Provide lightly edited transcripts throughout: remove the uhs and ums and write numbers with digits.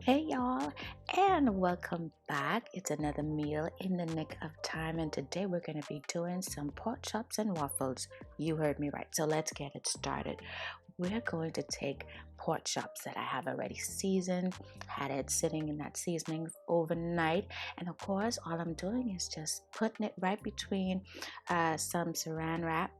Hey y'all, and welcome back. It's another meal in the nick of time, and today we're going to be doing some pork chops and waffles. You heard me right. So let's get it started. We're going to take pork chops that I have already seasoned, had it sitting in that seasoning overnight, and of course, all I'm doing is just putting it right between some saran wrap.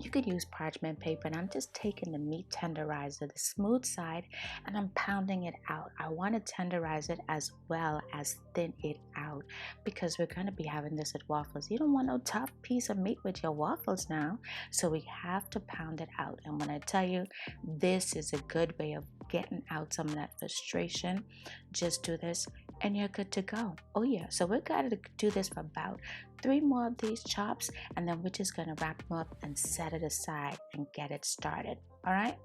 You could use parchment paper, and I'm just taking the meat tenderizer, the smooth side, and I'm pounding it out. I want to tenderize it as well as thin it out because we're going to be having this at waffles. You don't want no tough piece of meat with your waffles now, so we have to pound it out. And when I tell you this is a good way of getting out some of that frustration, just do this and you're good to go. Oh yeah, so we're going to do this for about 3 more of these chops, and then we're just going to wrap them up and set it aside and get it started. All right.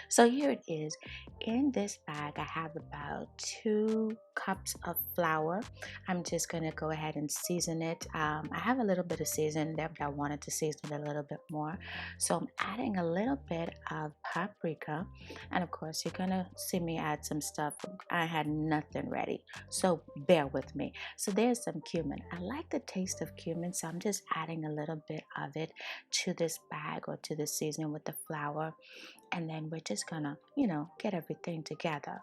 So here it is. In this bag, I have about 2 cups of flour. I'm just going to go ahead and season it. I have a little bit of season there, but I wanted to season it a little bit more. So I'm adding a little bit of paprika. And of course, you're going to see me add some stuff. I had nothing ready, so bear with me. So there's some cumin. I like the taste of cumin, so I'm just adding a little bit of it to this bag or to the seasoning with the flour, and then we're just gonna, get everything together.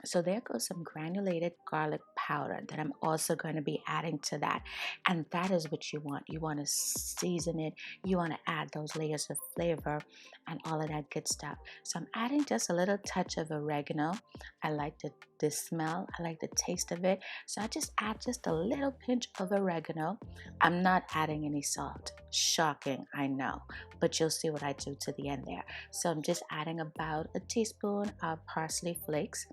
So there goes some granulated garlic powder that I'm also going to be adding to that. And that is what you want. You want to season it. You want to add those layers of flavor and all of that good stuff. So I'm adding just a little touch of oregano. I like the smell. I like the taste of it. So I just add just a little pinch of oregano. I'm not adding any salt. Shocking, I know. But you'll see what I do to the end there. So I'm just adding about a teaspoon of parsley flakes,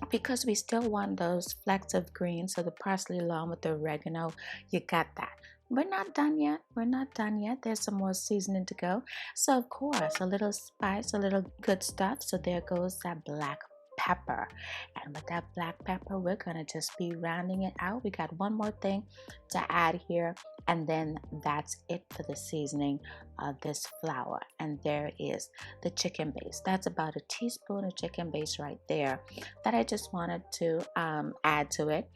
because we still want those flecks of green. So the parsley along with the oregano, you got that. We're not done yet. We're not done yet. There's some more seasoning to go. So of course, a little spice, a little good stuff. So there goes that black pepper. And with that black pepper, we're gonna just be rounding it out. We got one more thing to add here, and then that's it for the seasoning of this flour. And there is the chicken base. That's about a teaspoon of chicken base right there that I just wanted to add to it.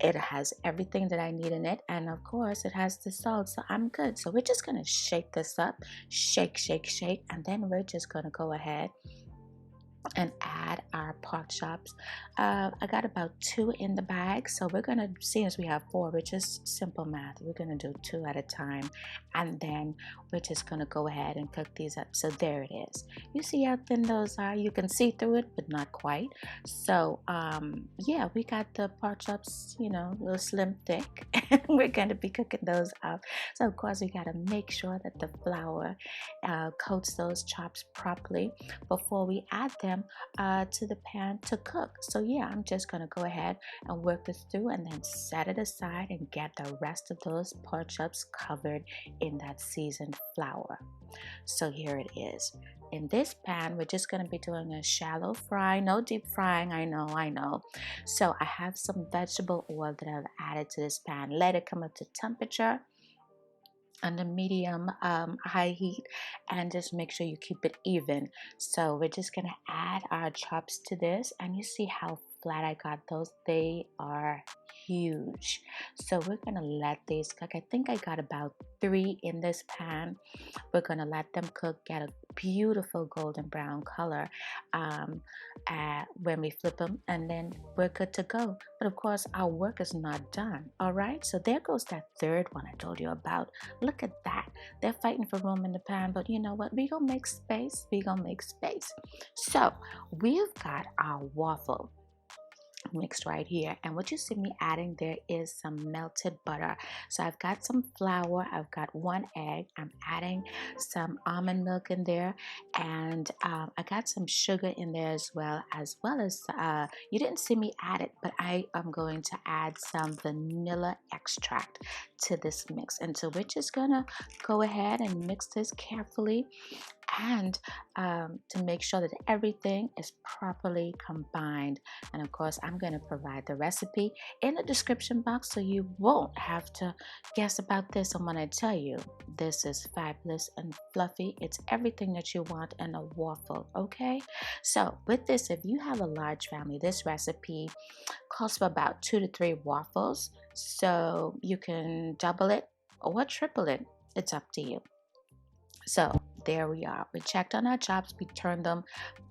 It has everything that I need in it, and of course it has the salt, so I'm good. So we're just gonna shake this up, shake, shake, shake, and then we're just gonna go ahead and add our pork chops. I got about 2 in the bag, so we're gonna, see, as we have 4, which is simple math, we're gonna do 2 at a time, and then we're just gonna go ahead and cook these up. So there it is. You see how thin those are? You can see through it, but not quite. So yeah, we got the pork chops, a little slim thick, and we're gonna be cooking those up. So of course we gotta make sure that the flour coats those chops properly before we add them to the pan to cook. So yeah, I'm just gonna go ahead and work this through and then set it aside and get the rest of those pork chops covered in that seasoned flour. So here it is. In this pan, we're just gonna be doing a shallow fry, no deep frying. I know. So I have some vegetable oil that I've added to this pan. Let it come up to temperature under medium high heat, and just make sure you keep it even. So we're just gonna add our chops to this, and you see how flat I got those. They are huge. So we're gonna let these cook. I think I got about 3 in this pan. We're gonna let them cook, get a beautiful golden brown color when we flip them, and then we're good to go. But of course, our work is not done. All right, so there goes that third one I told you about. Look at that. They're fighting for room in the pan, but you know what? We gonna make space. We gonna make space. So we've got our waffle mixed right here, and what you see me adding there is some melted butter. So I've got some flour, I've got 1 egg, I'm adding some almond milk in there, and I got some sugar in there as well as you didn't see me add it, but I am going to add some vanilla extract to this mix. And so we're just gonna go ahead and mix this carefully, and to make sure that everything is properly combined. And of course, I'm going to provide the recipe in the description box so you won't have to guess about this. And when I tell you, this is fabulous and fluffy, it's everything that you want in a waffle. Okay, so with this, if you have a large family, this recipe calls for about 2 to 3 waffles, so you can double it or triple it. It's up to you. So there we are. We checked on our chops, we turned them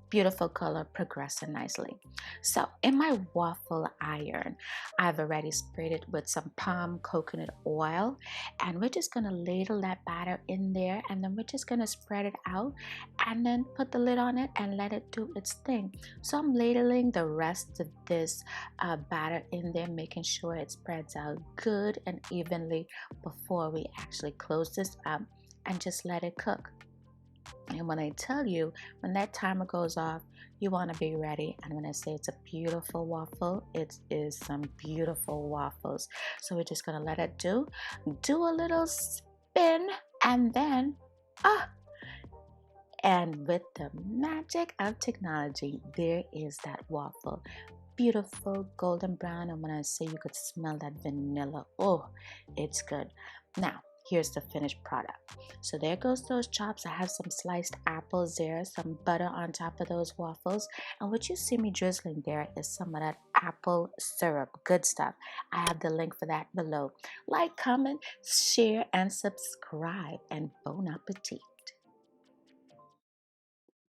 beautiful color, progressing nicely. So in my waffle iron, I've already sprayed it with some palm coconut oil, and we're just gonna ladle that batter in there, and then we're just gonna spread it out and then put the lid on it and let it do its thing. So I'm ladling the rest of this batter in there, making sure it spreads out good and evenly before we actually close this up and just let it cook. And when I tell you, when that timer goes off, you want to be ready. And when I say it's a beautiful waffle, it is some beautiful waffles. So we're just going to let it do a little spin, and then, ah, and with the magic of technology, there is that waffle. Beautiful golden brown. And when I say you could smell that vanilla, oh, it's good. Now, here's the finished product. So there goes those chops. I have some sliced apples there, some butter on top of those waffles. And what you see me drizzling there is some of that apple syrup. Good stuff. I have the link for that below. Like, comment, share, and subscribe. And bon appetit.